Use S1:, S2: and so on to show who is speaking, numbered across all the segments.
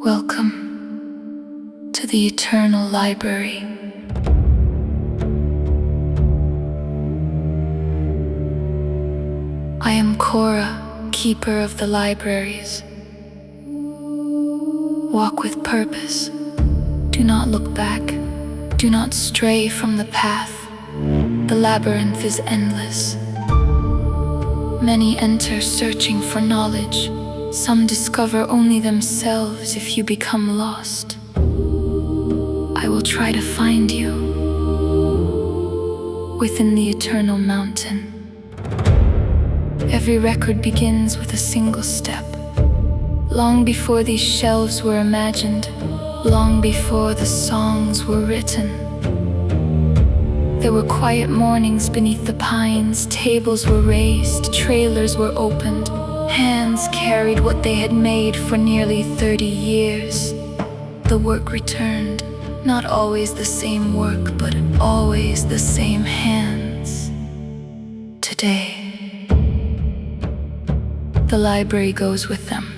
S1: Welcome to the Eternal Library. I am Cora, keeper of the libraries. Walk with purpose. Do not look back. Do not stray from the path. The labyrinth is endless. Many enter searching for knowledge. Some discover only themselves if you become lost. I will try to find you within the eternal mountain. Every record begins with a single step. Long before these shelves were imagined, long before the songs were written. There were quiet mornings beneath the pines, tables were raised, trailers were opened. Hands carried what they had made for nearly 30 years. The work returned, not always the same work, but always the same hands. Today, the library goes with them.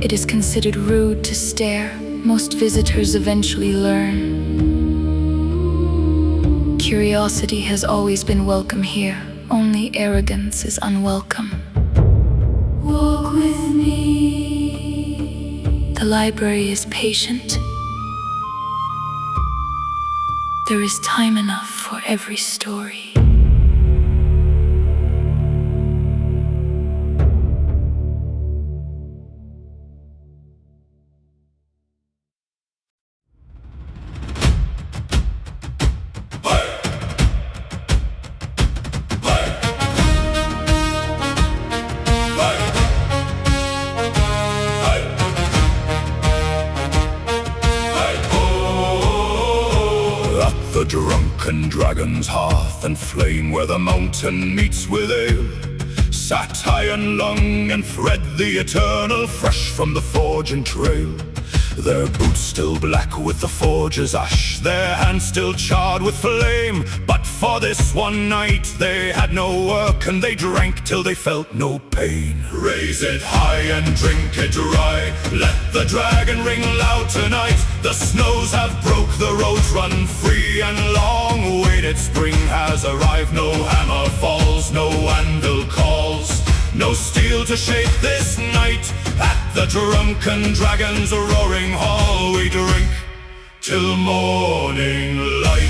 S1: It is considered rude to stare. Most visitors eventually learn. Curiosity has always been welcome here. Only arrogance is unwelcome. Walk with me. The library is patient. There is time enough for every story.
S2: The drunken dragon's hearth and flame, where the mountain meets with ale, sat Iron Lung and Fred the Eternal, fresh from the forging trail. Their boots still black with the forge's ash, their hands still charred with flame. But for this one night they had no work, and they drank till they felt no pain. Raise it high and drink it dry, let the dragon ring loud tonight. The snows have broke, the roads run free, and long-awaited spring has arrived. No hammer falls, no anvil calls, no steel to shake this night. At the drunken dragon's roaring hall we drink till morning light.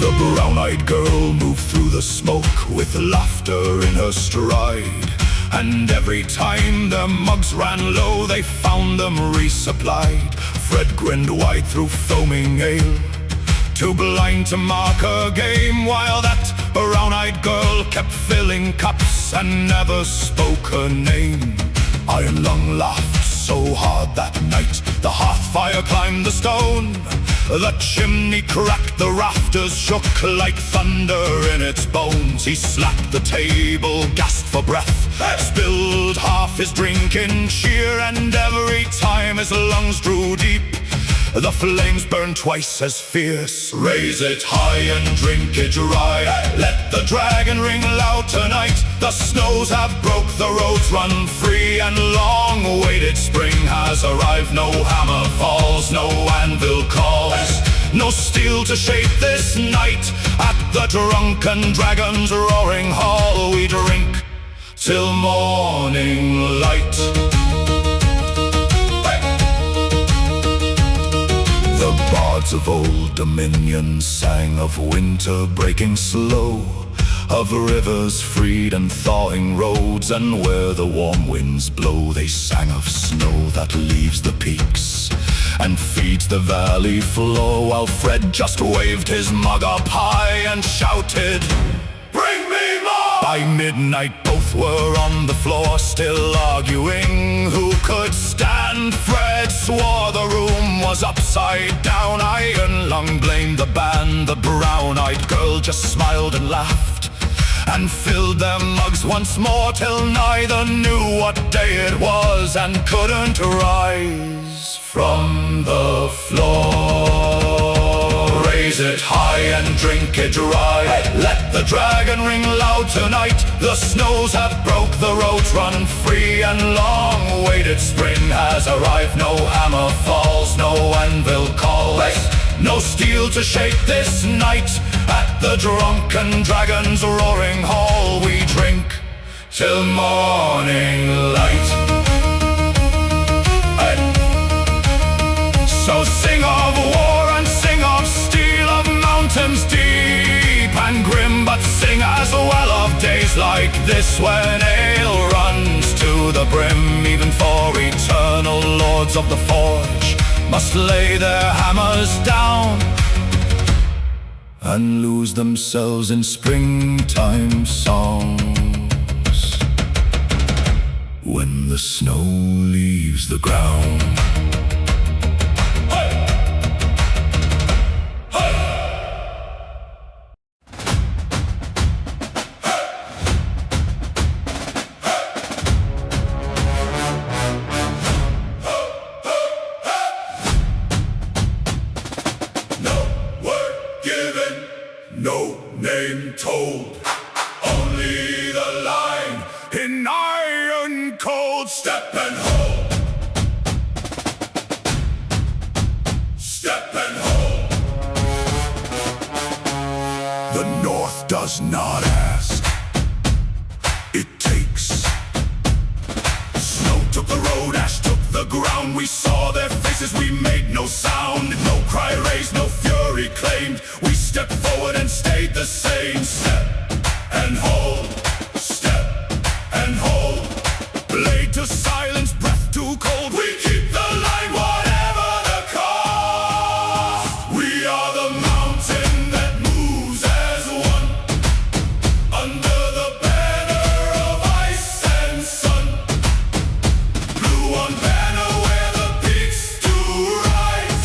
S2: The brown-eyed girl moved through the smoke with laughter in her stride, and every time their mugs ran low they found them resupplied. Fred grinned wide through foaming ale, too blind to mark her game, while that brown-eyed girl kept filling cups and never spoke her name. Iron Lung laughed so hard that night the hearth fire climbed the stone. The chimney cracked, the rafters shook like thunder in its bones. He slapped the table, gasped for breath, spilled half his drink in cheer, and every time his lungs drew deep, the flames burned twice as fierce. Raise it high and drink it dry, let the dragon ring loud tonight. The snows have broke, the roads run free, and long-awaited spring has arrived. No hammer falls, no anvil calls, no steel to shake this night. At the drunken dragon's roaring hall we drink till morning light. The bards of old dominion sang of winter breaking slow, of rivers freed and thawing roads, and where the warm winds blow they sang of snow that leaves the peaks and feeds the valley floor. While Fred just waved his mug up high and shouted, "Bring me more!" By midnight both were on the floor, still arguing who could stand. Fred swore the room was upside down. Iron Lung blamed the band. The brown-eyed girl just smiled and laughed and filled their mugs once more, till neither knew what day it was and couldn't rise from the floor. Raise it high and drink it dry. Let the dragon ring loud tonight. The snows have broke, the roads run free, and long-awaited spring has arrived. No hammer falls, no anvil calls, no steel to shake this night. At the drunken dragon's roaring hall we drink till morning light. So sing of war and sing of steel, of mountains deep and grim, but sing as well of days like this when ale runs to the brim. Even for eternal lords of the forge must lay their hammers down and lose themselves in springtime songs when the snow leaves the ground. No name told, only the line in iron cold. Step and hold, step and hold. The North does not ask, it takes. Snow took the road, ash took the ground. We saw their faces, we made no sound. No cry raised, no fury claimed. We stepped forward and stayed the same. Step and hold, step and hold. Blade to silence, breath too cold. We keep the line, whatever the cost. We are the mountain that moves as one, under the banner of ice and sun. Blue on banner where the peaks do rise.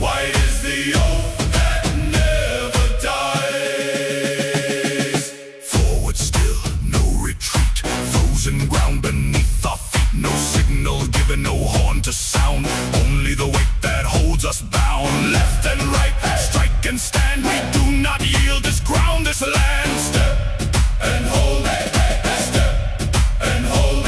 S2: White is the oath that never dies. Forward still, no retreat. Frozen ground beneath our feet. No signal given, no horn to sound. Only the weight that holds us bound. Left and right, strike and stand. We do not yield this ground, this land. Step and hold, step and hold.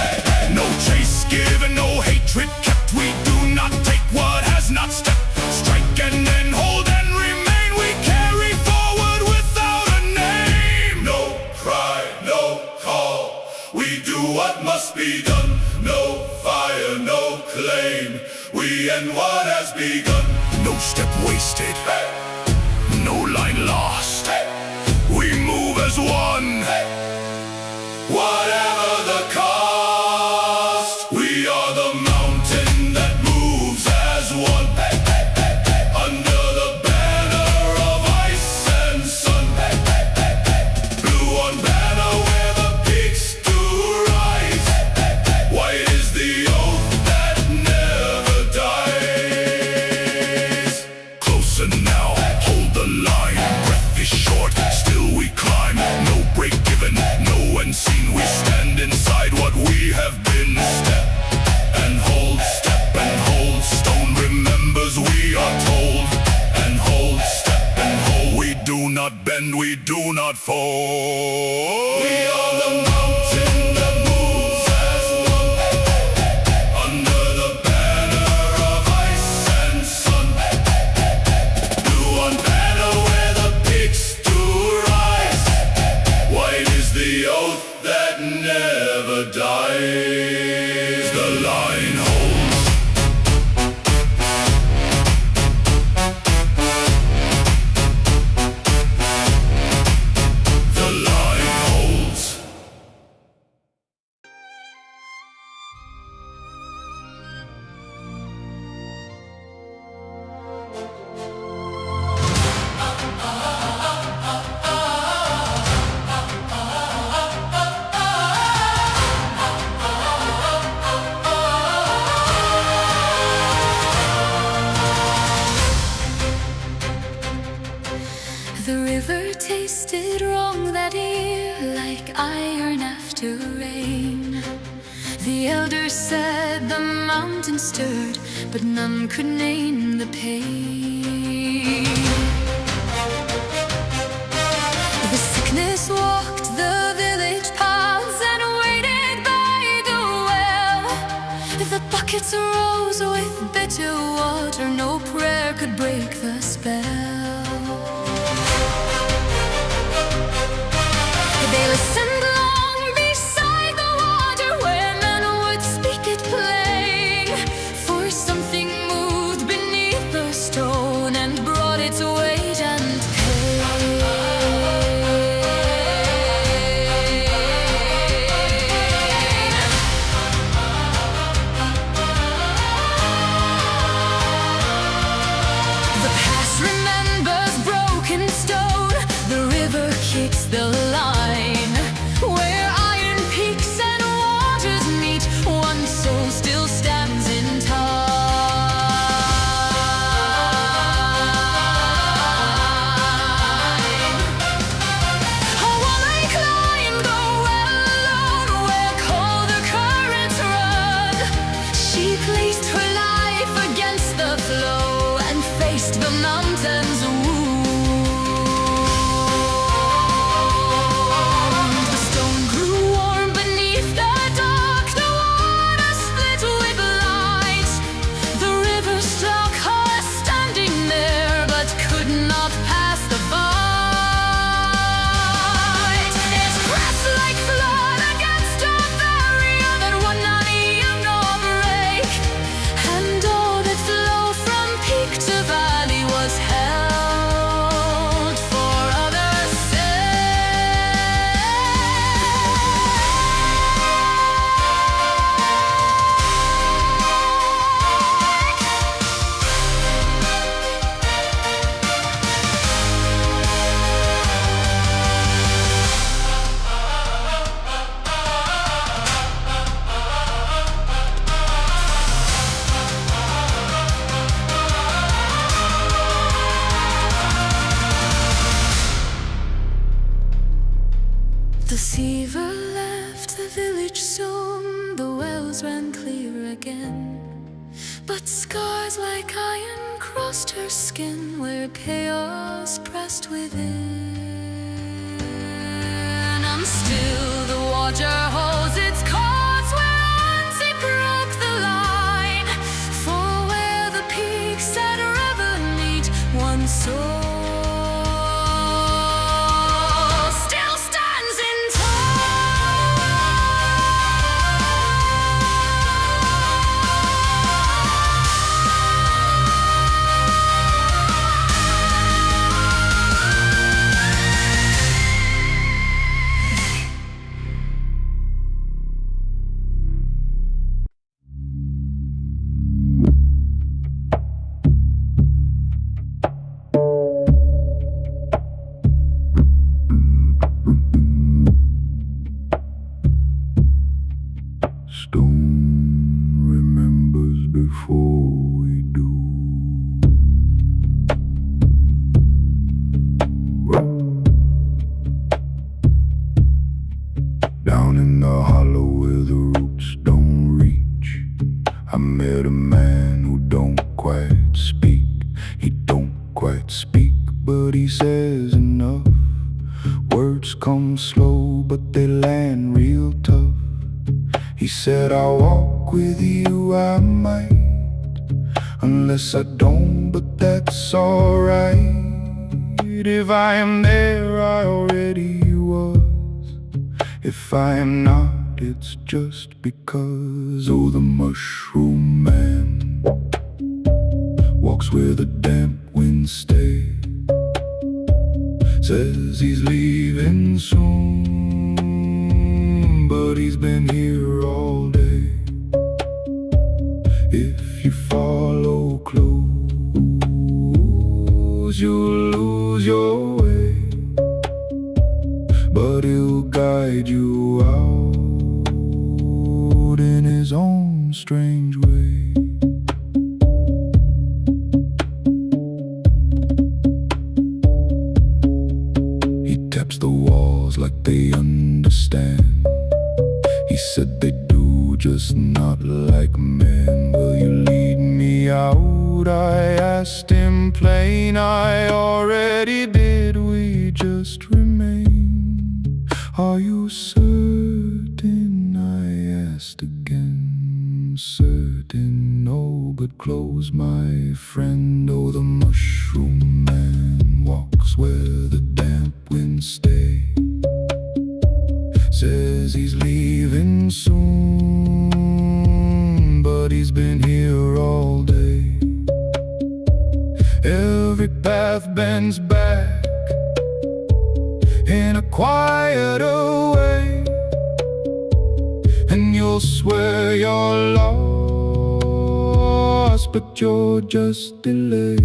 S2: No chase given, no hatred kept. We do not take what has not stepped. Strike and then hold and remain. We carry forward without a name. No cry, no call. We do what must be done. No fire, no claim. We end what has begun. No step wasted, no line lost. We move as one, whatever the cost. We are the mountain that moves as one, under the banner of ice and sun. Blue on banner where the peaks do rise. White is the oath that never dies. Closer now, hold the line. Breath is short, still we climb. No break given, no unseen. We stand inside what we have been. Step and hold, step and hold. Stone remembers we are told. And hold, step and hold. We do not bend, we do not fold. We are the mountain that moves as one, under the banner of ice and sun. Blue on banner where the peaks do rise. White is the oath that never dies. The line holds. The line holds.
S1: The river tasted wrong that year, like iron after rain. The elders said the mountain stirred, but none could name the pain. buckets rose with bitter water. No prayer could break the spell. They listened long beside the water where men would speak it plain. For something moved beneath the stone and brought its weight and pain. The past remembers broken stone. The river kicks the line where iron peaks and waters meet. One soul still stands in time. A woman climbed the well alone where colder currents run. She placed her life against the flow and faced the mountain's wound. The stone grew warm beneath the dark. The water split with light. The river struck her standing there, but could not pass the fight. It crashed like flood against a barrier that would not yield nor break. And all that flowed from peak to valley was held for others' The deceiver left the village soon. The wells ran clear again, but scars like iron crossed her skin where chaos pressed within. And still the water holds its course where once it broke the line. For where the peaks and river meet, one soul still stands in
S2: Stone remembers before we do. Down in the hollow where the roots don't reach, I met a man who don't quite speak. He don't quite speak, but he says enough. Words come slow, but they land real tough. He said, I'll walk with you, I might, unless I don't, but that's alright. If I am there, I already was. If I am not, it's just because. Oh, the mushroom man walks where the damp winds stay. Says he's leaving soon, but he's been here all day. If you follow close, you'll lose your way, but he'll guide you out in his own strange way. He taps the walls like they understand. He said they do, just not like men. Will you lead me out? I asked him plain. I already did, we just remain. Are you certain? I asked again. Certain. but close, my friend. Oh, the mushroom man walks where the damp winds stay. Says he's leaving soon, but he's been here all day. Every path bends back in a quieter way, and you'll swear you're lost, but you're just delayed.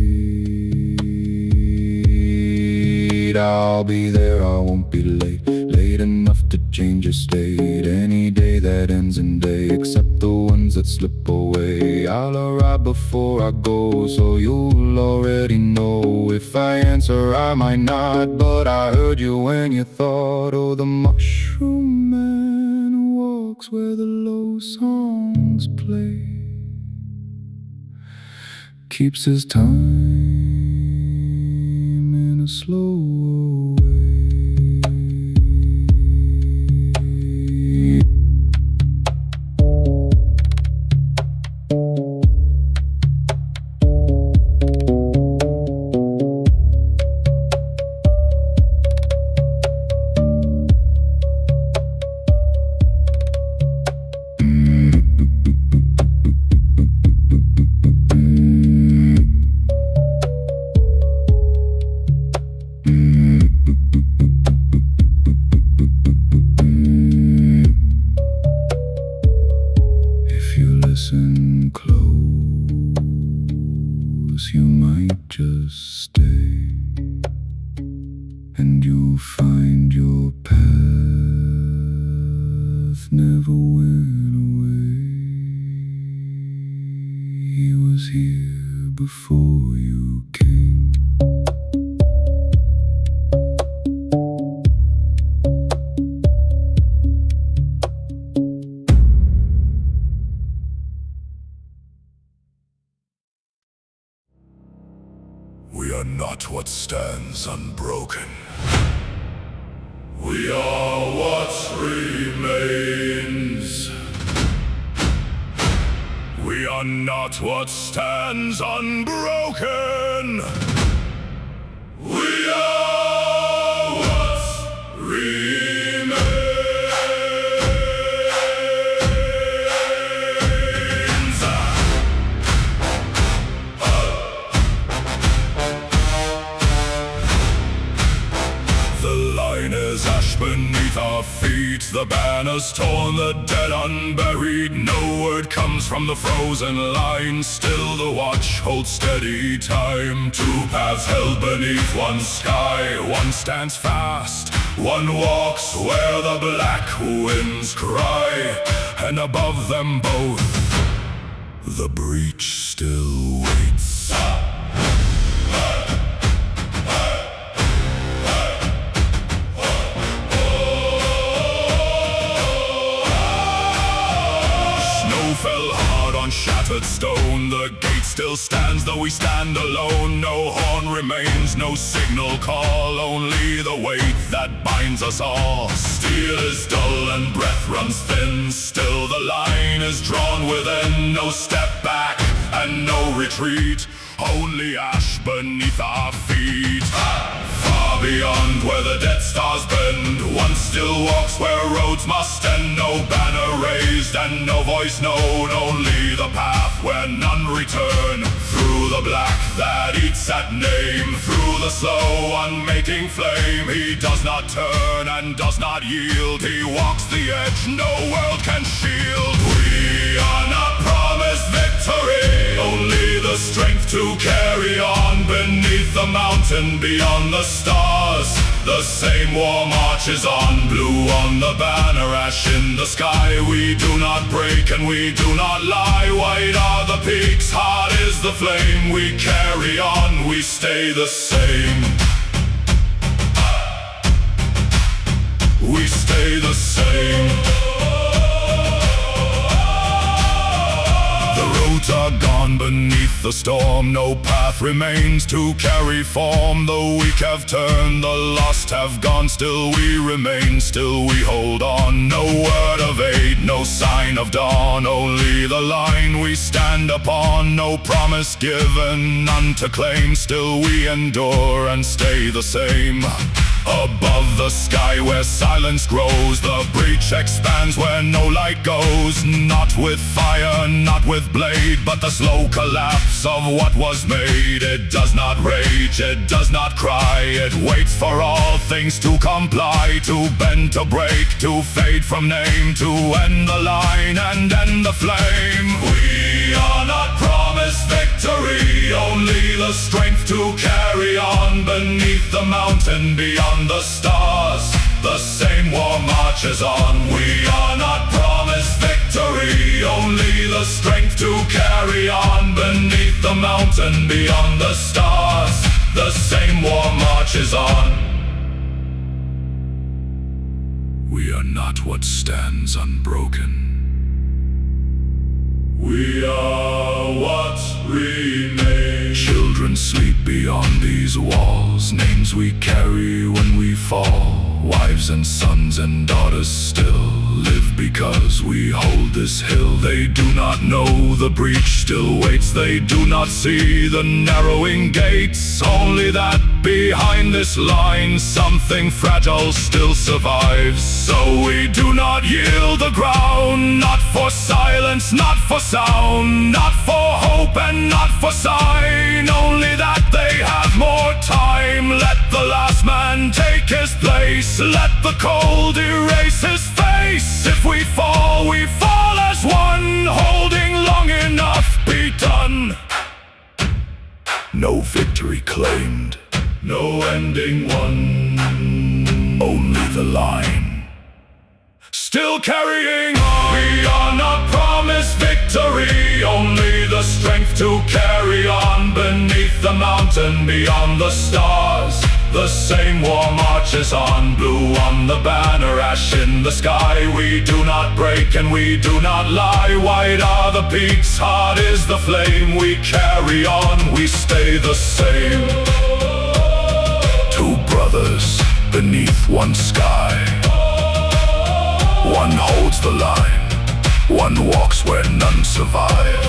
S2: I'll be there, I won't be late, late enough to change your state. Any day that ends in day, except the ones that slip away. I'll arrive before I go, so you'll already know. If I answer, I might not, but I heard you when you thought. Oh, the mushroom man walks where the low songs play, keeps his time in a slow way. Listen close, you might just stay, and you'll find your path never went away. He was here before you came.
S3: We are not what stands unbroken. We are what remains. We are not what stands unbroken. We are what remains. Beneath our feet, the banner's torn, the dead unburied. No word comes from the frozen line. Still the watch holds steady time. Two paths held beneath one sky. One stands fast, one walks where the black winds cry. And above them both, the breach still waits. Fell hard on shattered stone. The gate still stands, though we stand alone. No horn remains, no signal call, only the weight that binds us all. Steel is dull and breath runs thin. Still the line is drawn within. No step back and no retreat, only ash beneath our feet. Far beyond where the dead stars bend, one still walks where roads must end. No banner raised and no voice known, only the path where none return. Through the black that eats at name, through the slow unmaking flame, he does not turn and does not yield. He walks the edge no world can shield. We are not promised victory, only the strength to carry on. Beneath the mountain, beyond the stars, the same war marches on. Blue on the banner, ash in the sky. We do not break and we do not lie. White are the peaks, hot is the flame. We carry on, we stay the same. We stay the same. The road
S2: lives are gone beneath the storm. No path remains to carry form. The weak have turned, the lost have gone. Still we remain, still we hold on. No word of aid, no sign of dawn. Only the line we stand upon. No promise given, none to claim. Still we endure and stay the same. Above the sky where silence grows, the breach expands where no light goes. Not with fire, not with blade, but the slow collapse of what was made. It does not rage, it does not cry. It waits for all things to comply, to bend, to break, to fade from name, to end the line and end the flame. We are not promised victory, only the strength to carry on. Beneath the mountain, beyond the stars, the same war marches on. We are not promised victory, only the strength to carry on. Beneath the mountain, beyond the stars, the same war marches on. We are not what stands unbroken. We are what remains. Children sleep beyond these walls, names we carry when we fall. Wives and sons and daughters still live because we hold this hill. They do not know the breach still waits. They do not see the narrowing gates. Only that behind this line something fragile still survives. So we do not yield the ground, not for silence, not for sound, not for hope and not for sign. Only that they have more time. Let the last man take his place. Let the cold erase his face. If we fall as one. Holding long enough, be done. No victory claimed, no ending won. Only the line still carrying on. We are not promised victory, only the strength to carry on. Beneath the mountain, beyond the stars, the same war marches on. Blue on the banner, ash in the sky. We do not break and we do not lie. White are the peaks, hot is the flame. We carry on, we stay the same. Two brothers beneath one sky. One holds the line, one walks where none survive.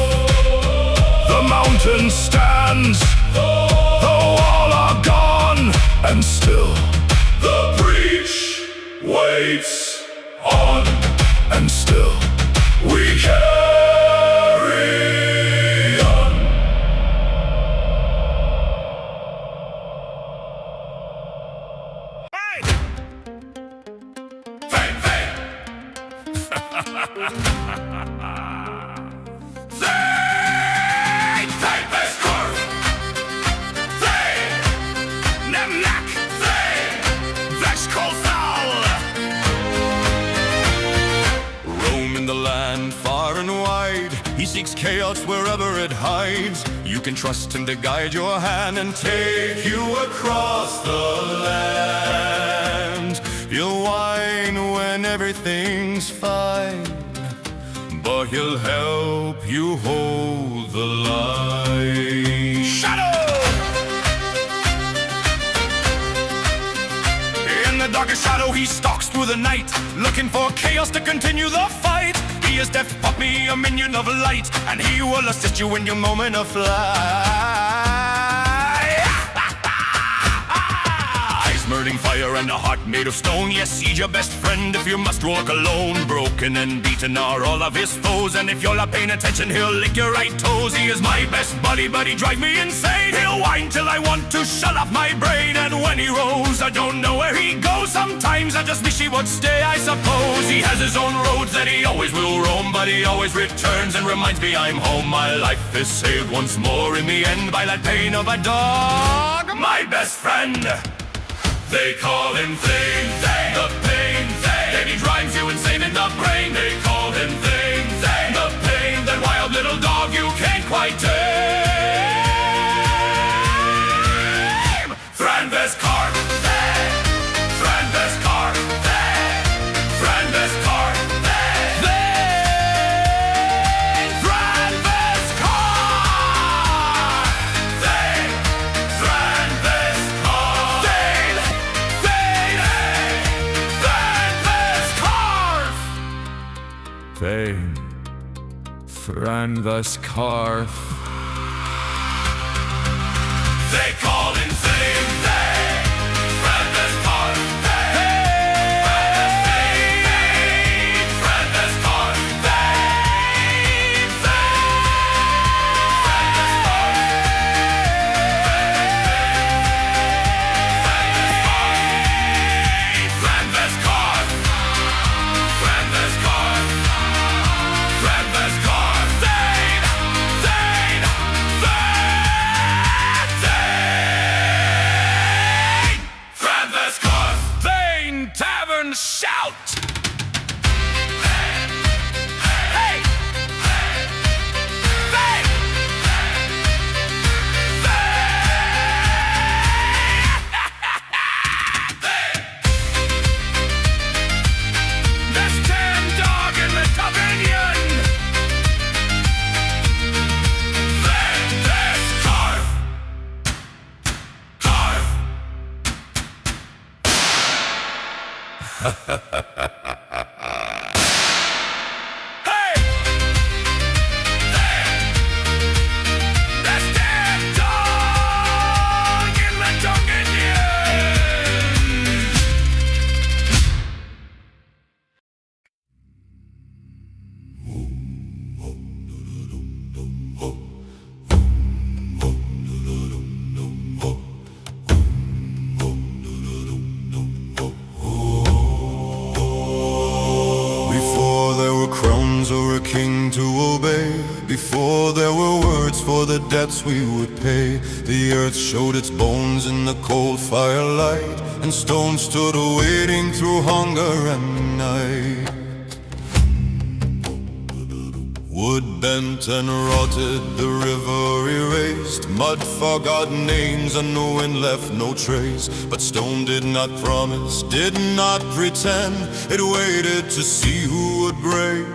S2: The mountain stands, though all are gone, and still the breach waits on, and still we carry on. Hey! Fame, fame! He seeks chaos wherever it hides. You can trust him to guide your hand and take you across the land. He'll whine when everything's fine, but he'll help you hold the line. Shadow! In the darkest shadow he stalks through the night, looking for chaos to continue the fight. He is Death Puppy, a minion of light, and he will assist you in your moment of flight. Eyes murdering fire and a heart made of stone. Yes, he's your best friend if you must walk alone. Broken and beaten are all of his foes, and if you're not paying attention, he'll lick your right toes. He is my best buddy, but he drives me insane. He'll whine till I want to shut off my brain, and when he rolls, I don't know where he goes. Sometimes I just wish he would stay, I suppose. He has his own roads that he always will roam, but he always returns and reminds me I'm home. My life is saved once more in the end by that pain of a dog. My best friend, they call him Thing, the pain thing. And he drives you insane in the brain. They call him Thing, the pain. That wild little dog you can't quite tame. Thranvest Cart, Thranvest Cart, Thranvest Cart, Thranvest Cart.
S3: fame, friend this carf. They call in fame, they friend this carf, friend this fame, friend this carf, fame, friend this carf, friend this carf, friend this carf, friend this carf, Zane, Zane, Zane, friend this carf, Zane Tavern shout. Hey, Zane, this damn dog in the Tavern. Friend this carf, carf. Hey! This damn dog in the Tavern.
S2: Before there were crowns or a king to obey, before there were words for the debts we would pay, the earth showed its bones in the cold firelight, and stone stood waiting through hunger and night. Wood bent and rotted, the river erased, mud forgot names and the wind left no trace. But stone did not promise, did not pretend, it waited to see who would break,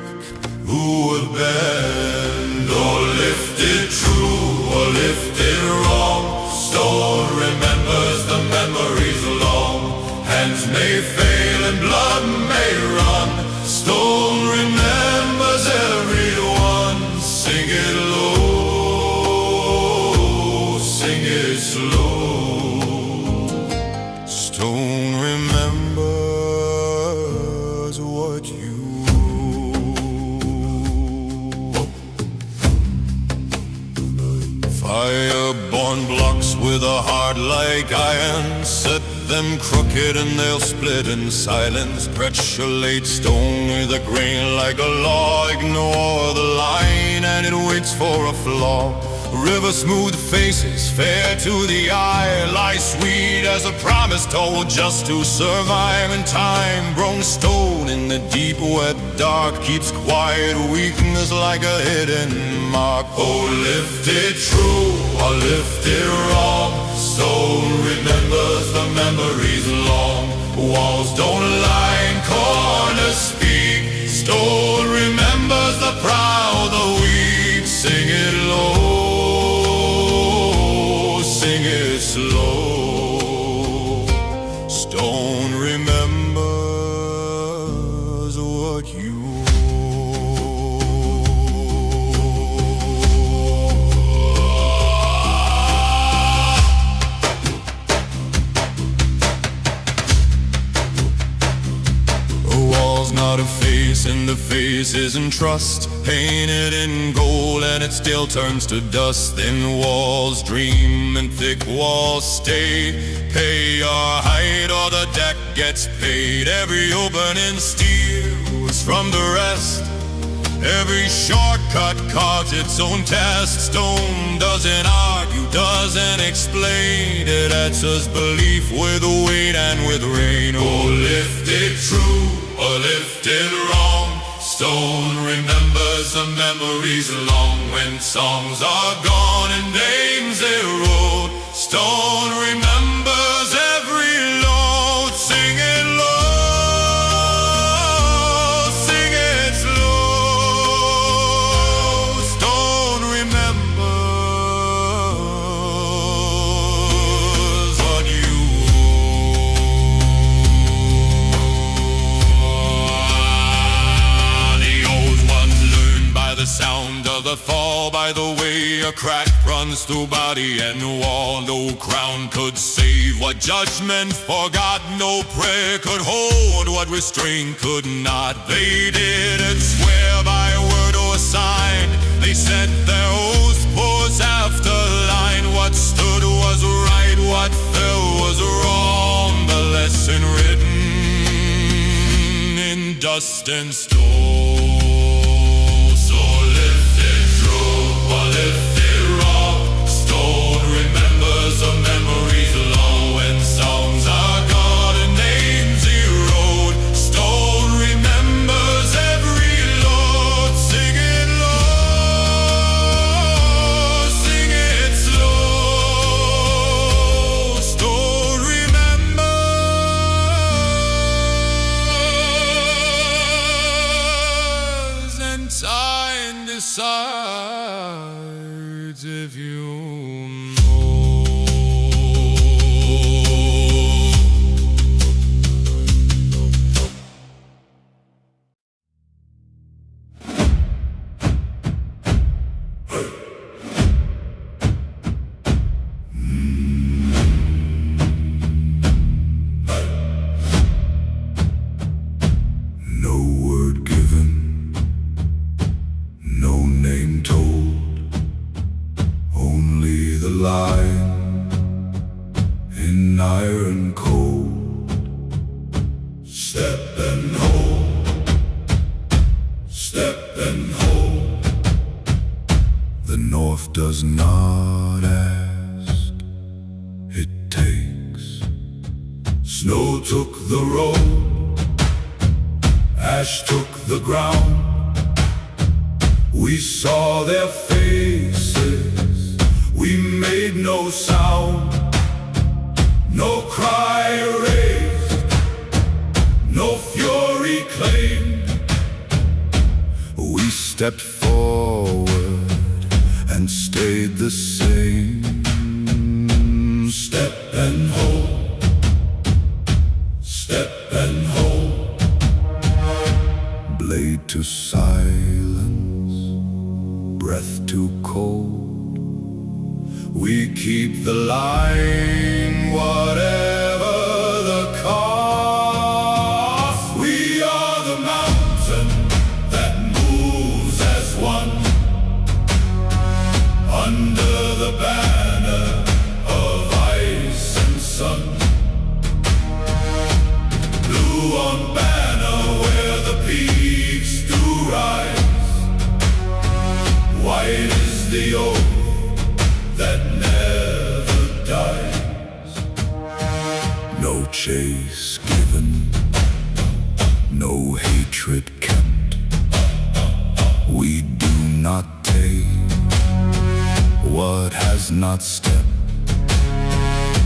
S2: who would bend. Or lift it true, or lift it wrong, stone remembers the memories long. Hands may fail and blood may run, stone remembers everyone. Sing it low, sing it slow. Stone remembers what you owe. Fire-born blocks with a heart like iron, set them crooked and they'll split in silence. Petriolate stone with a grain like a law, ignore the line and it waits for a flaw. River smooth faces, fair to the eye, lie sweet as a promise told just to survive in time. Grown stone in the deep wet dark, keeps quiet weakness like a hidden mark. Oh, lift it true or lift it wrong, stone remembers the memories long. Walls don't lie and corners speak, stone remembers the proud, the weak. Sing it low, sing it slow. Stone remembers what you not a face, and the face isn't trust. Painted in gold and it still turns to dust. Thin walls dream and thick walls stay. Pay your height or the deck gets paid. Every opening steals from the rest. Every shortcut carves its own test. Stone doesn't argue, doesn't explain. It answers belief with weight and with rain. Oh, lift it true or lift it wrong, stone remembers the memories long. When songs are gone and names erode, stone remembers every load. Sing it low, sing it slow. Stone remembers what you owe. The old
S3: the fall. By the way, a crack runs through body and wall. No crown could save what judgment forgot. No prayer could hold what restraint could not. They didn't swear by word or sign. They sent their oaths, pause after line. What stood was right, what fell was wrong. The lesson written in dust and stone. So lift it true or lift it wrong. Stone remembers the memories long when songs are gone and names erode. Stone remembers every lord. Sing it low, sing it slow. Stone remembers, and time decides if you know.
S2: No word given, no name told, only the line in iron cold. Step and hold, step and hold. The North does not ask, it takes. Snow took the road, ash took the ground. We saw their faces, we made no sound. No cry raised, no fury claimed. We stepped forward and stayed the same. Step and hold, step and hold. Blade to silence, breath too cold. We keep the line, whatever the cost. We are the mountain that moves as one, under the banner of ice and sun. Blue on banner where the peaks do rise. White is the oath that never dies. No chase given, no hatred kept. We do not take what has not stepped.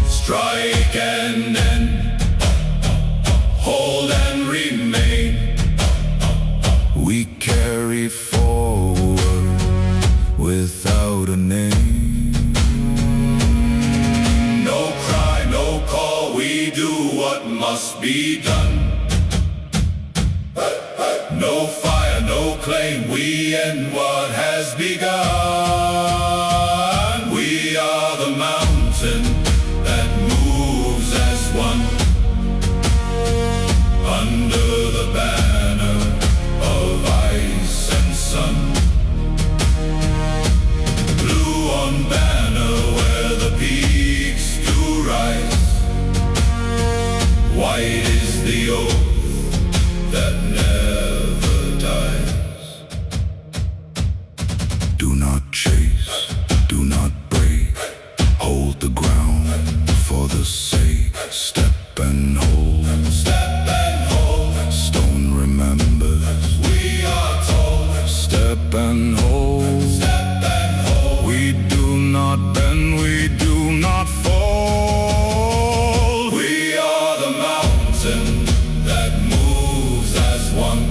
S2: Strike and end, hold and remain. We carry forward without a name. No cry, no call, we do what must be done. No fire, no claim, we end what has begun. We are the mountain that moves as one, under the banner of ice and sun. Blue on banner where the peaks do rise. White is the oath that never dies. Do not chase, do not break. Hold the ground for the sake. Step and hold, step and hold. Stone remembers, we are told. Step and hold, step and hold. We do not bend, we do not fall. We are the mountain that moves as one,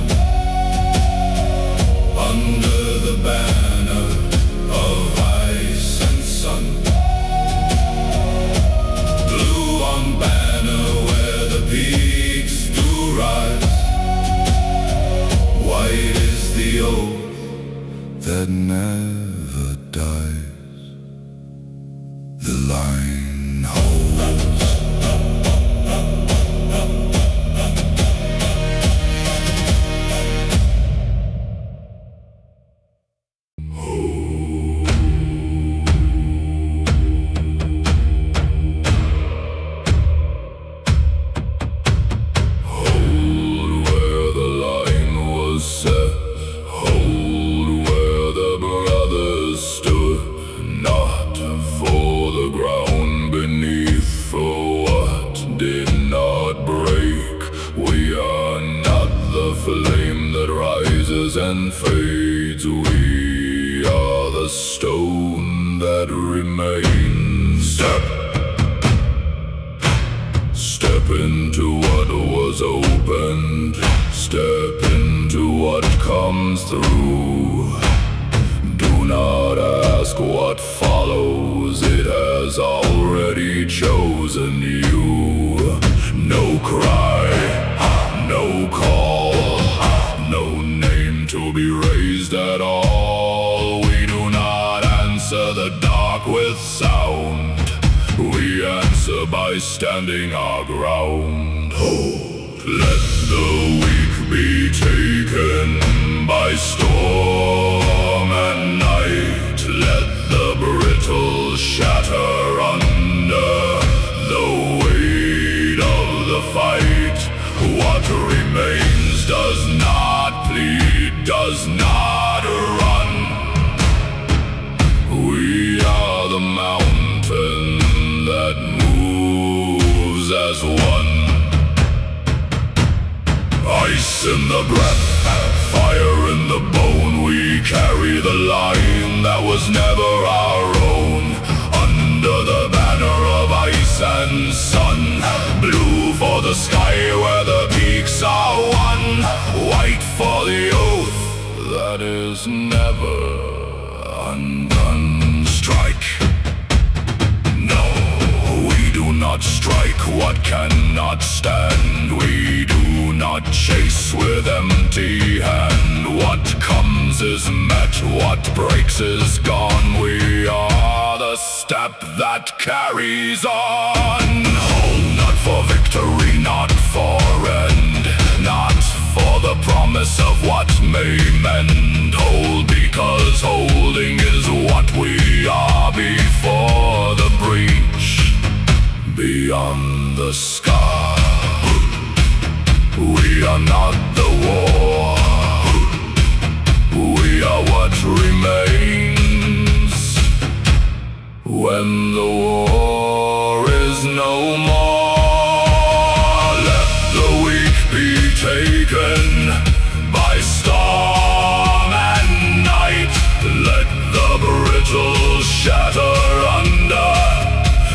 S2: under the banner of ice and sun. Blue on banner where the peaks do rise. White is the oath
S3: that never dies. The line holds. Flame that rises and fades. We are the stone that remains. Step into what was opened. Step into what comes through. Do not ask what follows. It has already chosen you. No cry, no call, no name to be raised at all. We do not answer the dark with sound. We answer by standing our ground. Let the weak be taken by storm and night. Let the brittle shatter under the weight of the fight. What remains does not plead, does not run. We are the mountain that moves as one. Ice in the breath, fire in the bone. We carry the line that was never our own. Under the banner of ice and sun. Blue for the sky where the peaks are one. White for the oath that is never undone. Strike. No, we do not strike what cannot stand. We do not chase with empty hand. What comes is met, what breaks is gone. We are the step that carries on. Hold not for victory, not for end, not for the promise of what may mend. Hold because holding is what we are before the breach, beyond the scar. We are not the war. We are what remains when the war is no more. Let the weak be taken by storm and night. Let the brittle shatter under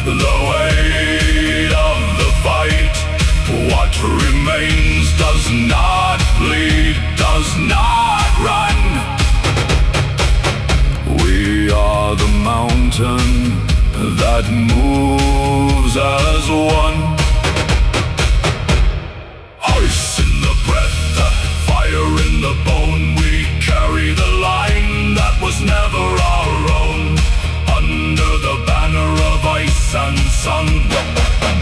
S3: the weight of the fight. What remains does not bleed, does not run. We are the mountain that moves as one. Ice in the breath, fire in the bone. We carry the line that was never our own. Under the banner of ice and sun.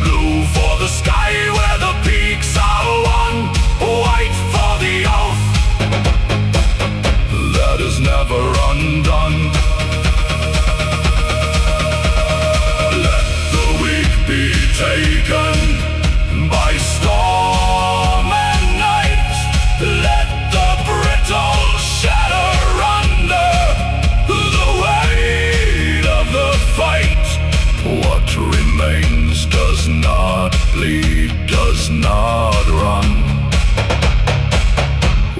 S3: Blue for the sky where the peaks are one. White for the oath that is never undone. Let the weak be taken by storm and night. Let the brittle shatter under the weight of the fight. What remains does not bleed, does not run.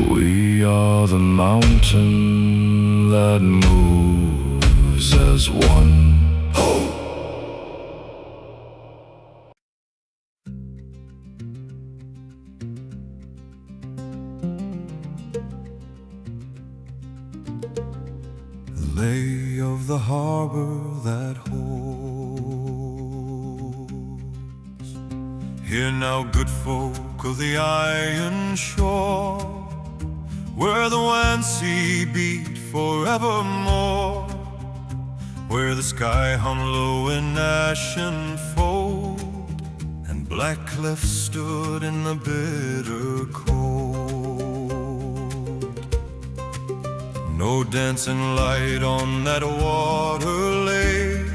S3: We are the mountain that moves as one. The lay of the harbor that holds. Hear now, good folk of the iron shore, where the wan sea beat
S4: forevermore, where the sky hung low in ashen fold, and black cliffs stood in the bitter cold. No dancing light on that water lay,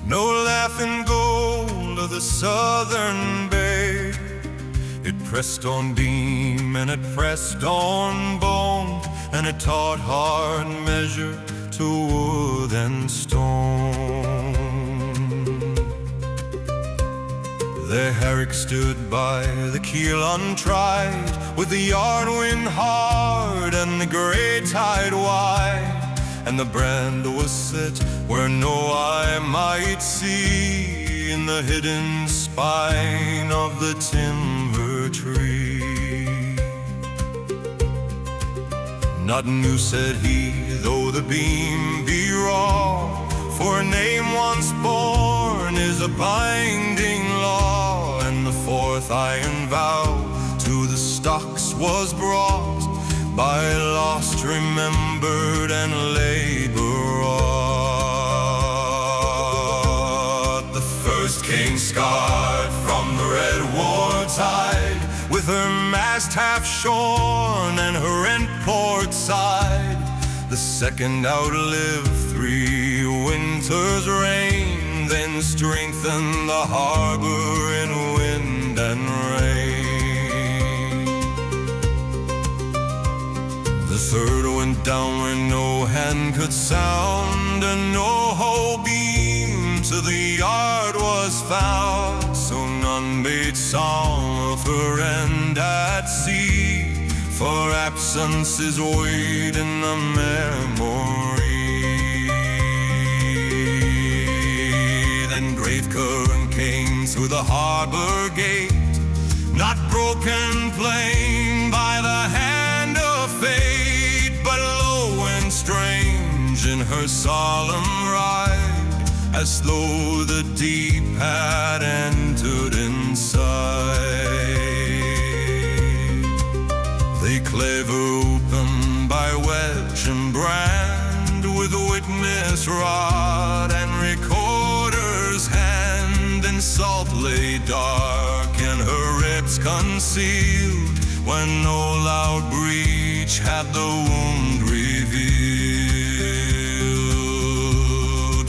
S4: no laughing gold of the southern bay. It pressed on beam and it pressed on bone, and it taught hard measure to wood and stone. There Herrick stood by the keel untried, with the yarn wind hard and the grey tide wide, and the brand was set where no eye might see, in the hidden spine of the timber tree. Not new, said he, though the beam be raw, for a name once born is a binding law, and the fourth iron vow to the stocks was brought by lost, remembered, and labor-wrought. The first came scarred from the red war tide, with her mast half shorn and her rent port side. The second outlived 3 winters' rain, then strengthened the harbor in wind and rain. The third went down where no hand could sound, and no whole beam to the yard was found, so none made song of her end at sea, for absence is weighed in the memory. Then Great Current came through the harbor gate, not broken plain by the hand of fate, but low and strange in her solemn ride, as though the deep had entered inside. They clave open by wedge and brand, with witness rod and recorder's hand, and salt lay dark in her ribs concealed, when no loud breach had the wound revealed.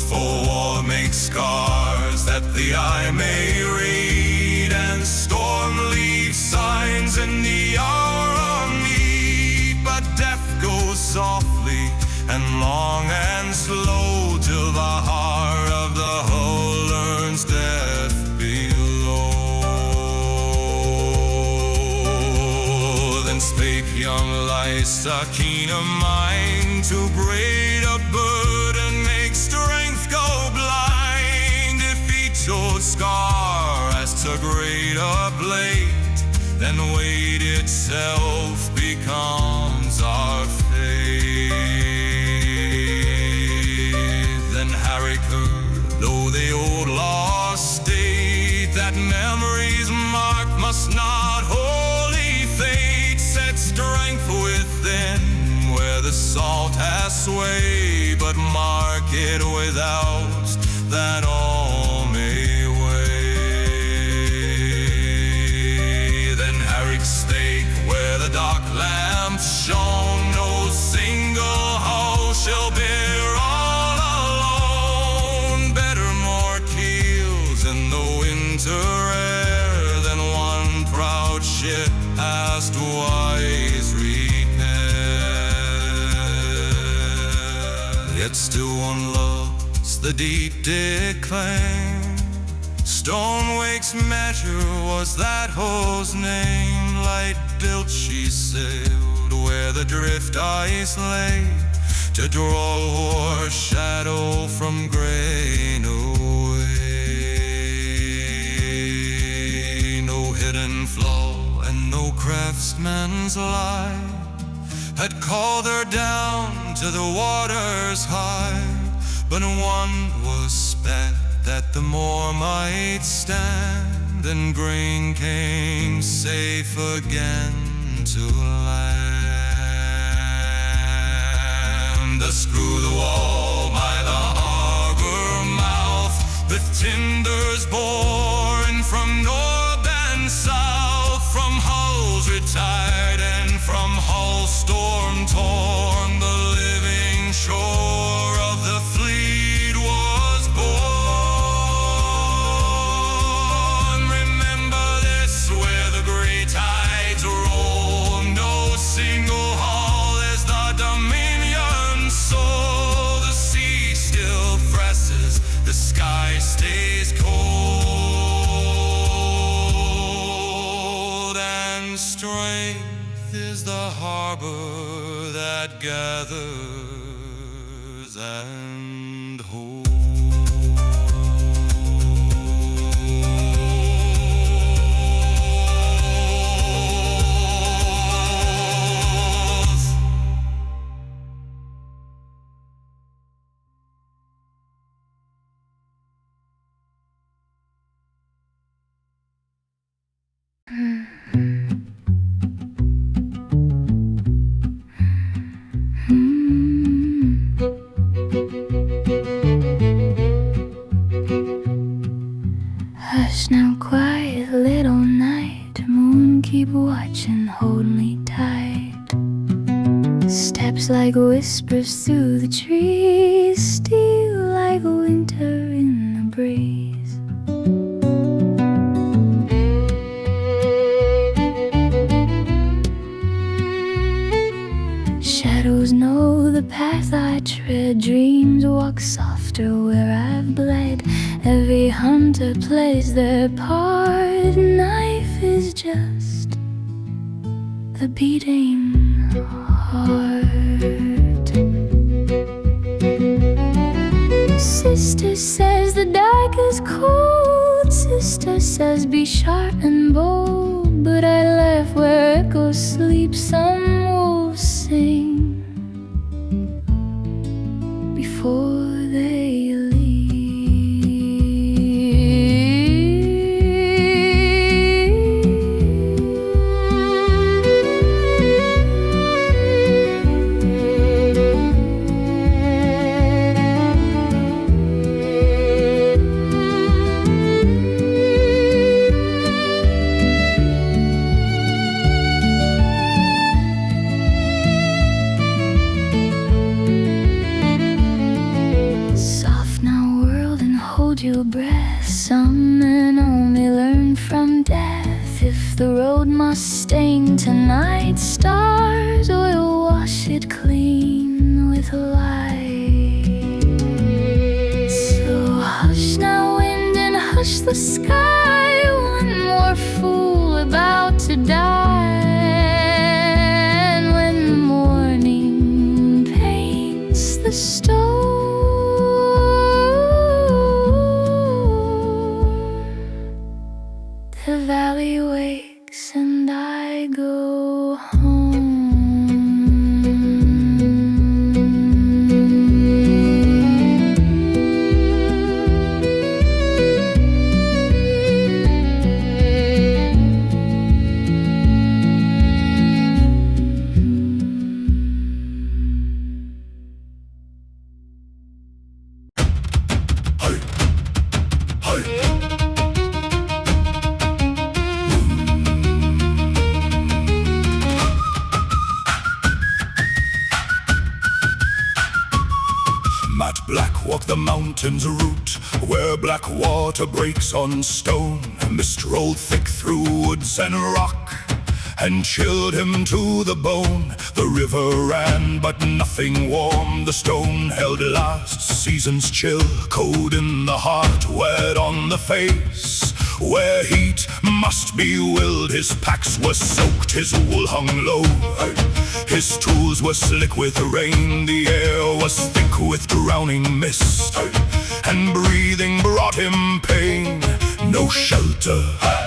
S4: For war makes scars that the eye may read, and storm leaves signs in the hour of need, but death goes softly and long and slow, till the heart of the hull learns death below. Then spake young Lysa, keen of mind, to braid a burden, make strength go blind. If each old scar as to grade a blade, then weight itself becomes our fate. Then Harry heard, though the old law state, that memory's mark must not wholly fade, set strength within where the salt has sway, but mark it without, that all may weigh. Then Harrick's stake where the dark lamp shone, no single house shall bear all alone. Better more keels in the winter air, than one proud ship past wise repair. Yet still one loves the deep declaim. Stonewake's measure was that hoe's name. Light built she sailed where the drift ice lay, to draw her shadow from grain away. No hidden flaw and no craftsman's lie had called her down to the water's high, but one was spent that the more might stand, and grain came safe again to land. torn, the living shore of the fleet was born. Remember this, where the great tides roll, no single hull is the Dominion soul. The sea still presses, the sky stays cold, and strength is the harbor that gathers and holds.
S1: Hush now, quiet little night. Moon, keep watch and hold me tight. Steps like whispers through the trees, steal like winter in the breeze. Shadows know the path I tread. Dreams walk softer where I've bled. Every hunter plays their part. Knife is just the beating heart. Sister says the dark is cold. Sister says be sharp and bold. But I laugh where echoes sleep. Some wolves sing before they leave. Your breath, some men only learn from death. If the road must stain tonight, stars will wash it clean with light. So hush now, wind, and hush the sky. One more fool about to die. And when morning paints the stone, the valley wakes and I go home.
S2: Matte Black walked the mountain's route, where black water breaks on stone. Mist rolled thick through woods and rock, and chilled him to the bone. The river ran, but nothing warmed. The stone held last season's chill, cold in the heart, wet on the face. Where heat must be willed, his packs were soaked, his wool hung low. His tools were slick with rain, the air was thick with drowning mist, and breathing brought him pain. No shelter,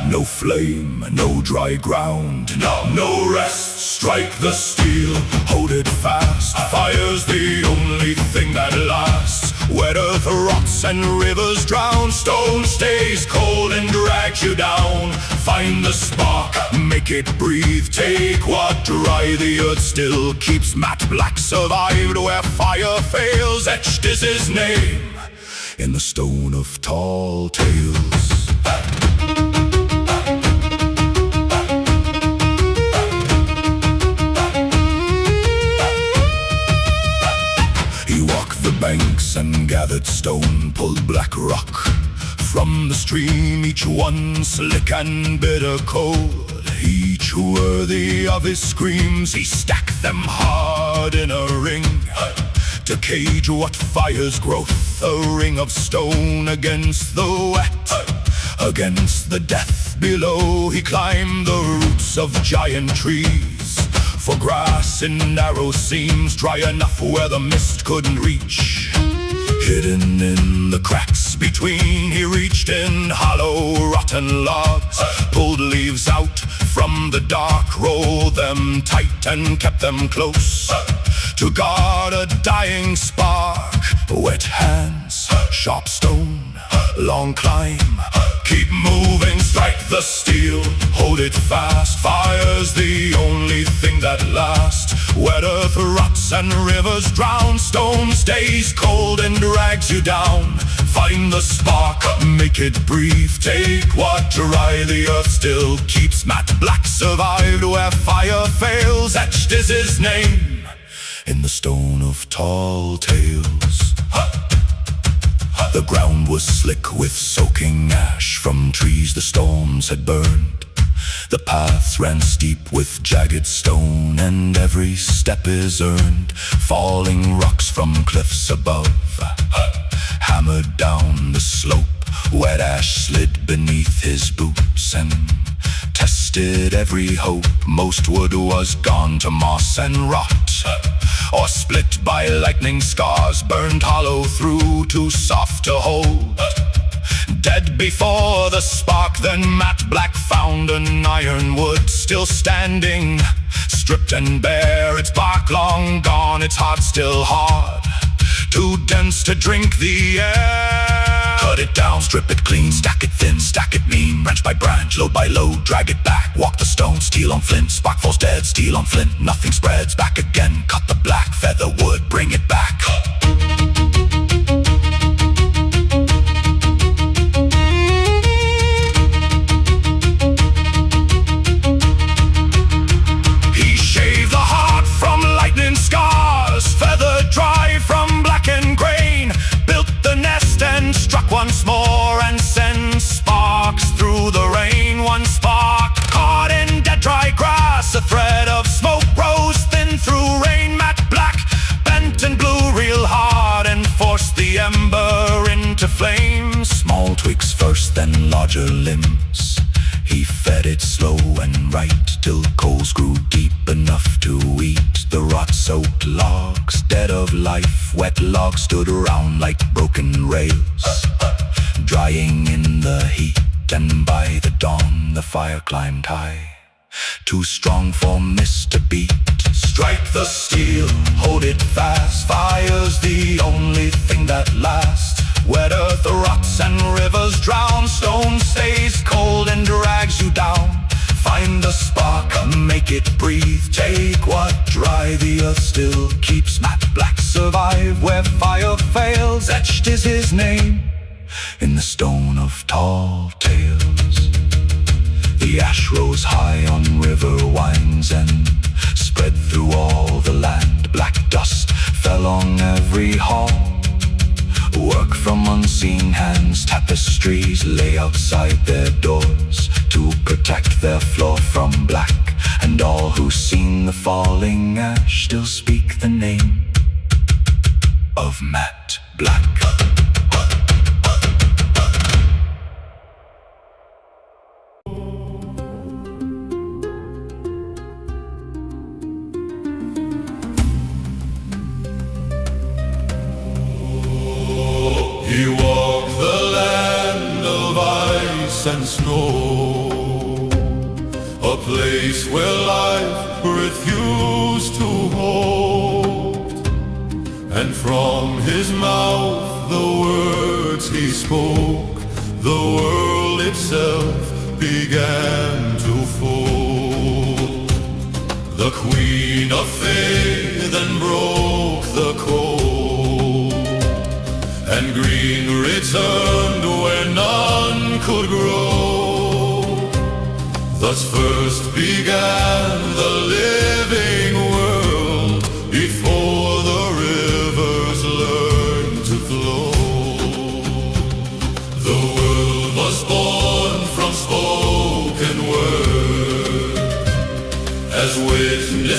S2: no flame, no dry ground, no rest. Strike the steel, hold it fast. Fire's the only thing that lasts. Wet earth rots and rivers drown. Stone stays cold and drags you down. Find the spark, make it breathe. Take what dry the earth still keeps. Matte Black survived where fire fails. Etched is his name in the stone of tall tales. rocks and gathered stone, pulled black rock from the stream, each one slick and bitter cold. Each worthy of his screams, he stacked them hard in a ring to cage what fire's growth, a ring of stone against the wet, against the death below. He climbed the roots of giant trees for grass in narrow seams, dry enough where the mist couldn't reach. Hidden in the cracks between, he reached in hollow, rotten logs, pulled leaves out from the dark, rolled them tight and kept them close to guard a dying spark. Wet hands, sharp stone, long climb, keep moving, strike the steel, hold it fast. Fire's the only thing that lasts. Wet earth rots and rivers drown, stone stays cold and drags you down. Find the spark, make it breathe, take what dry the earth still keeps. Matte Black survived where fire fails, etched is his name in the stone of tall tales. The ground was slick with soaking ash from trees the storms had burned. The paths ran steep with jagged stone, and every step is earned. Falling rocks from cliffs above hammered down the slope. Wet ash slid beneath his boots and tested every hope. Most wood was gone to moss and rot, or split by lightning scars, burned hollow through, too soft to hold. Dead before the spark, then Matte Black found an ironwood still standing, stripped and bare, its bark long gone, its heart still hard, too dense to drink the air. Cut it down, strip it clean, stack it thin, stack it mean, branch by branch, load by load, drag it back, walk the stone, steel on flint, spark falls dead, steel on flint, nothing spreads, back again, cut the black, feather wood, bring it back. He shaved the heart from lightning scars, feather dry from blackened grain, built the nest and struck once more, and sent sparks through the rain. One spark caught in dead dry grass, a thread of smoke rose thin through rain. Matte Black bent and blew real hard and forced the ember into flame. Small twigs first, then larger limbs, he fed it slow and right, till coals grew deep enough to eat the rot-soaked logs. Dead of life, wet logs stood around like broken rails, drying in the heat, and by the dawn the fire climbed high, too strong for mist to beat. Strike the steel, hold it fast, fire's the only thing that lasts. Wet earth rots and rivers drown, stone stays cold and drags you down. Find the spark, make it breathe, take what dry the earth still keeps. Matte Black survived where fire fails, etched is his name in the stone of tall tales. The ash rose high on river winds and spread through all the land. Black dust fell on every hall, work from unseen hands, tapestries lay outside their doors to protect their floor from black. And all who seen the falling ash still speak the name of Matte Black.
S3: He walked the land of ice and snow, a place where life refused to hold. And from his mouth the words he spoke, the world itself began to fold. The Queen of Fae then broke the code, and green returned where none could grow. Thus first began the living world, before the rivers learned to flow.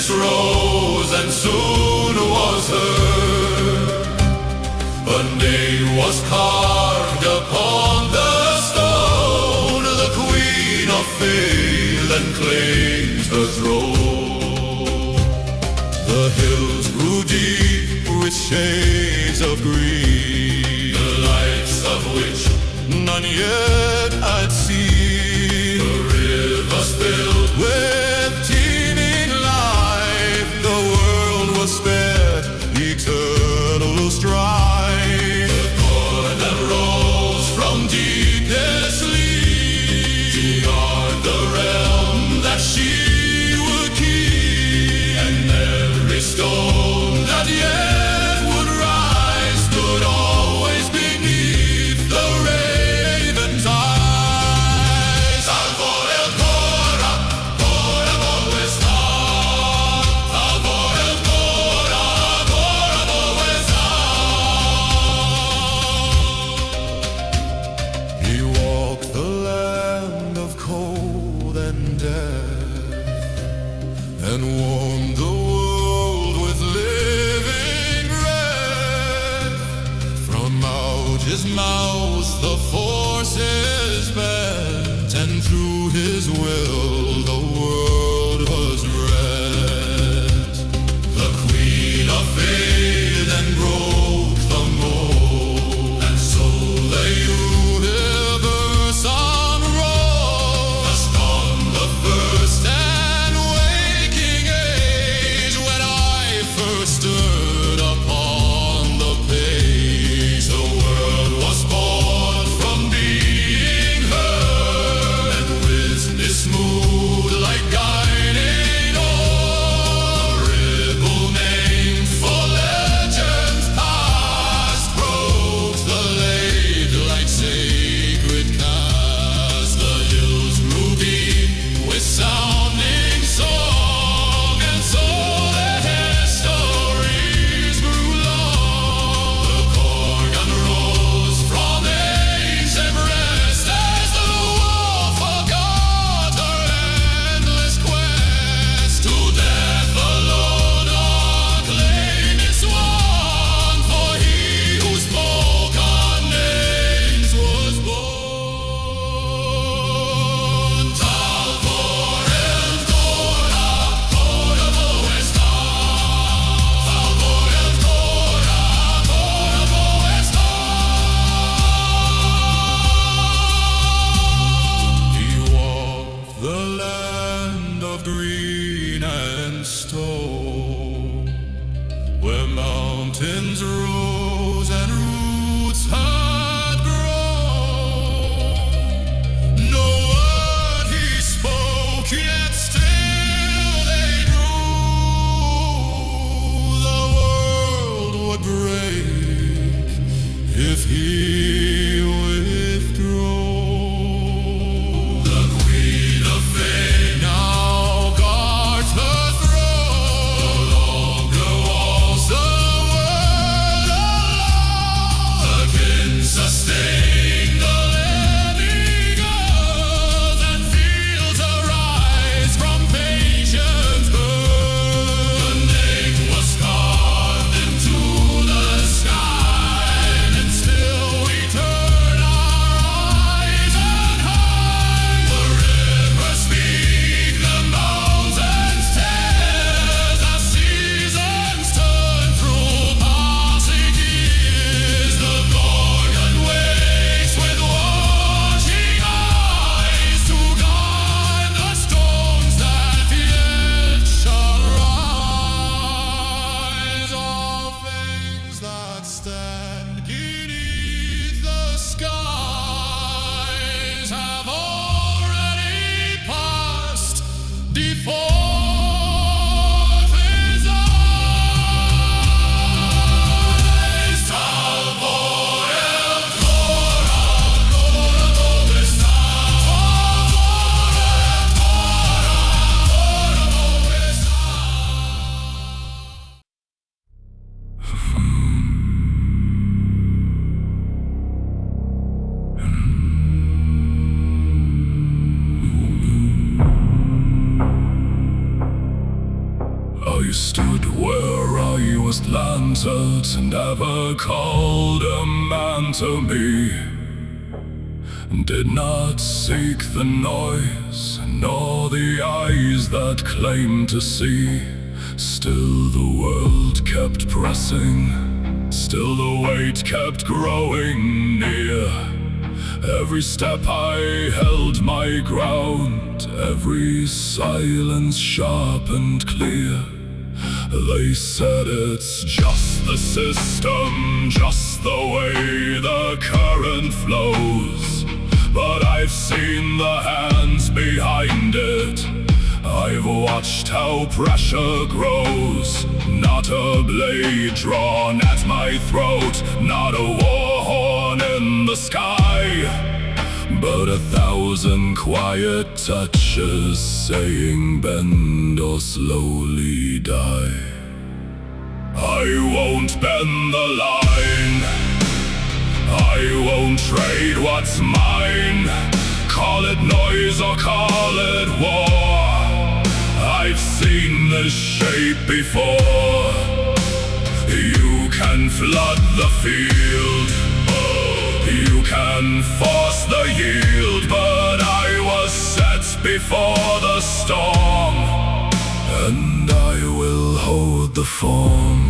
S3: incense rose and soon was heard. A name was carved upon the stone. The Queen of Faith then claims her throne. The hills grew deep with shades of green, the lights of which none yet had seen. The rivers filled with teeming life, the world was spared eternal strife. The dawn that rose from deepest sleep to guard the realm that she would keep, and every stone that yet would rise stood always beneath the raven's eyes. Salvor el Cora, Cora dove sta? Salvor el Cora, Cora dove sta? He walked the land of cold and death, and warmed the world with living breath. From out his mouth the forces bent, and through his will the world was rent. The Queen of Faith then broke the mold, and so the universe unrolled. Thus dawned the first and waking age, when I first stood upon the page. The world was born from being heard, and witness moved stood where I was planted, never called a man to me, did not seek the noise, nor the eyes that claimed to see. Still the world kept pressing, still the weight kept growing near. Every step I held my ground, every silence sharp and clear. They said it's just the system, just the way the current flows. But I've seen the hands behind it, I've watched how pressure grows. Not a blade drawn at my throat, not a war horn in the sky, but 1,000 quiet touches saying bend or slowly die. I won't bend the line, I won't trade what's mine. Call it noise or call it war, I've seen this shape before. You can flood the field, you can force the yield, but I was set before the storm, and I will hold the form.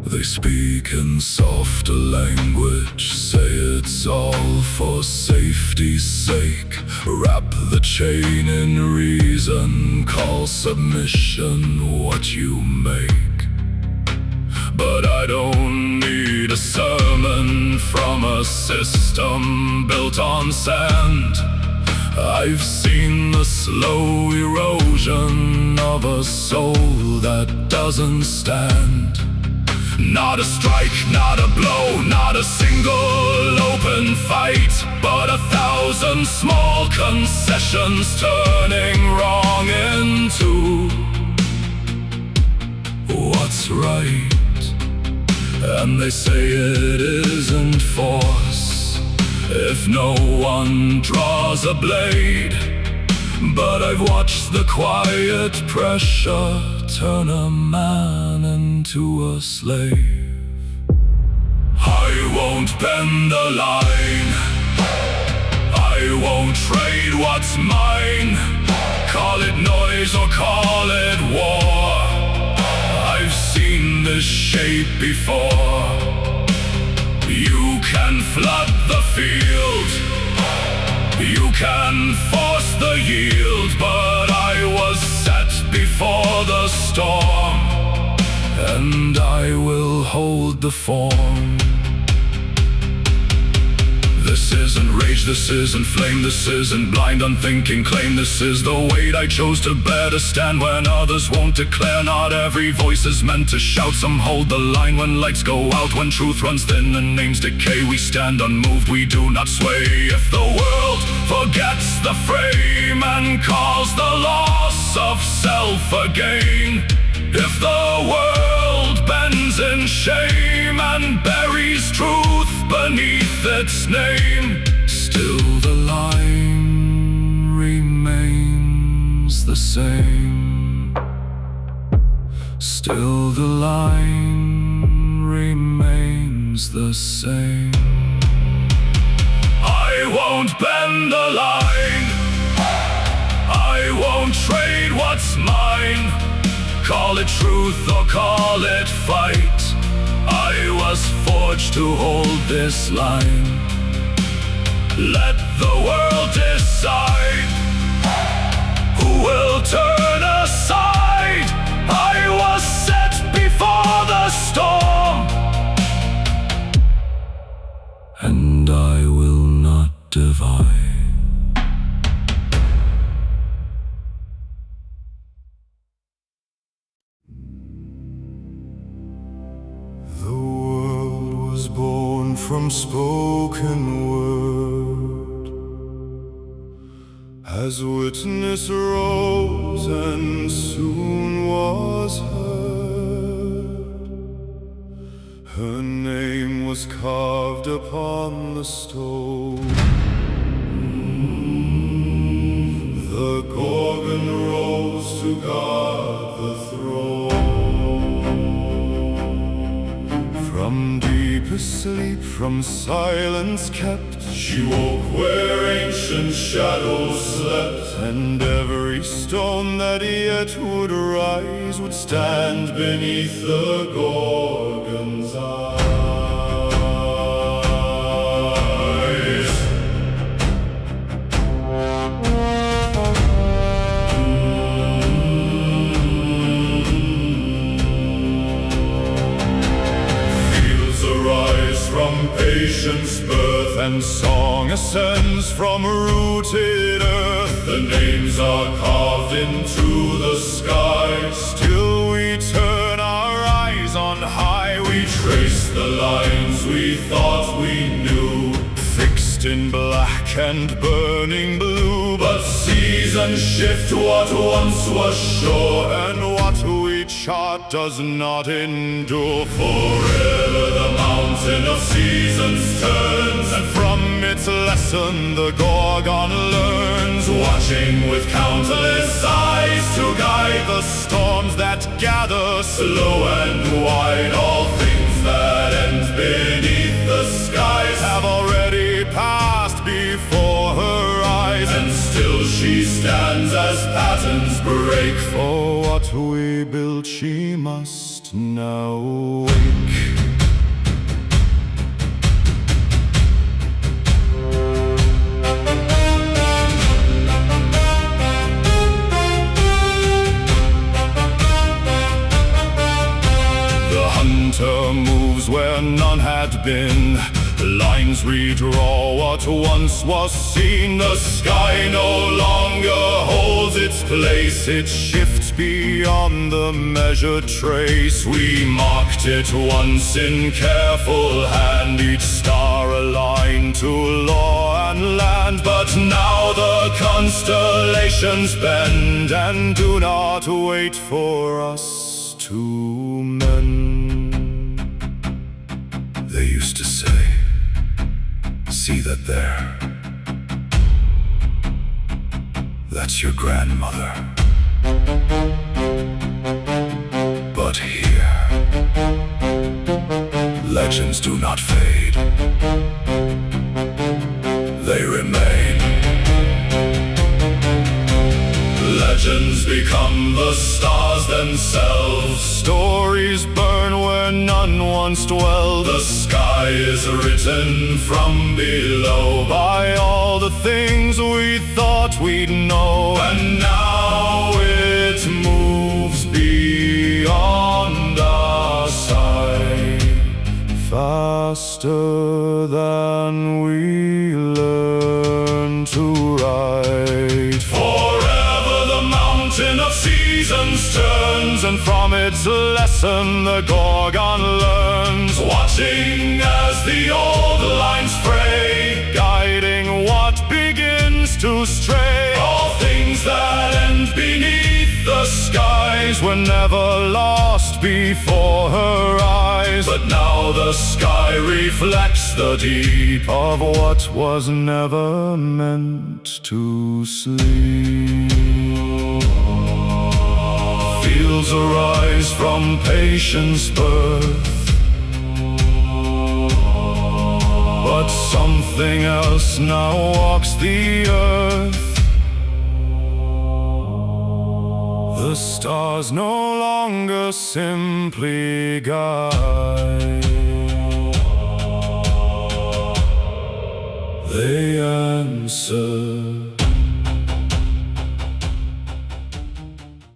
S3: They speak in softer language, say it's all for safety's sake. Wrap the chain in reason, call submission what you make. But I don't need a sermon from a system built on sand. I've seen the slow erosion of a soul that doesn't stand. Not a strike, not a blow, not a single open fight, but 1,000 small concessions turning wrong into what's right. And they say it isn't force if no one draws a blade, but I've watched the quiet pressure turn a man into a slave. I won't bend the line, I won't trade what's mine. Call it noise or call it war, I've seen this shape before. You can flood the field, you can force the yield, but I was set before the storm, and I will hold the form. This isn't rage, this isn't flame, this isn't blind unthinking claim. This is the weight I chose to bear, to stand when others won't declare. Not every voice is meant to shout, some hold the line when lights go out. When truth runs thin and names decay, we stand unmoved, we do not sway. If the world forgets the frame and calls the loss of self again, if the world bends in shame and buries truth beneath its name, still the line remains the same. Still the line remains the same. I won't bend the line, I won't trade what's mine. Call it truth or call it fight, I was forged to hold this line. Let the world decide who will turn aside. I was set before the storm, and I will not divide.
S4: Born from spoken word, as witness rose and soon was heard. Her name was carved upon the stone. The Gorgon rose to guard the sleep from silence kept.
S3: She woke where ancient shadows slept,
S4: And every stone that yet would rise would stand
S3: beneath the Gorgon's eyes. Fields arise from patience birth,
S4: and song ascends from rooted earth.
S3: the names are carved into the sky.
S4: Still we turn our eyes on high, we
S3: Trace the lines we thought we knew,
S4: fixed in black and burning blue.
S3: but seasons shift what once was sure,
S4: And what we chart does not endure.
S3: forever the mountain of seasons turns,
S4: And from its lesson the Gorgon learns,
S3: watching with countless eyes
S4: to guide the storms that gather
S3: slow and wide. All things that end beneath the skies
S4: have already passed before her eyes.
S3: and still she stands as patterns break.
S4: For what we built she must now wake. The hunter moves where none had been. Lines redraw what once was seen.
S3: The sky no longer holds its place,
S4: It shifts beyond the measured trace.
S3: we marked it once in careful hand,
S4: Each star aligned to law and land.
S3: but now the
S4: Constellations bend and do not wait for us to mend.
S3: They used to say, see that there, that's your grandmother. But here, legends do not fade, they remain. Legends become the stars themselves.
S4: Stories burn where none once dwelled.
S3: The sky is written from below
S4: By all the things we thought we'd know.
S3: and now it moves beyond our sight.
S4: Faster than we learn to ride.
S3: Forever the mountain of seasons turns,
S4: And from its lesson the Gorgon learns,
S3: watching as the old lines fray.
S4: guiding what begins to stray.
S3: All things that end beneath the skies
S4: Were never lost before her eyes,
S3: but now the sky reflects the deep
S4: of what was never meant to sleep.
S3: Fields arise from patience birth,
S4: But something else now walks the earth. The stars no longer simply guide, they answer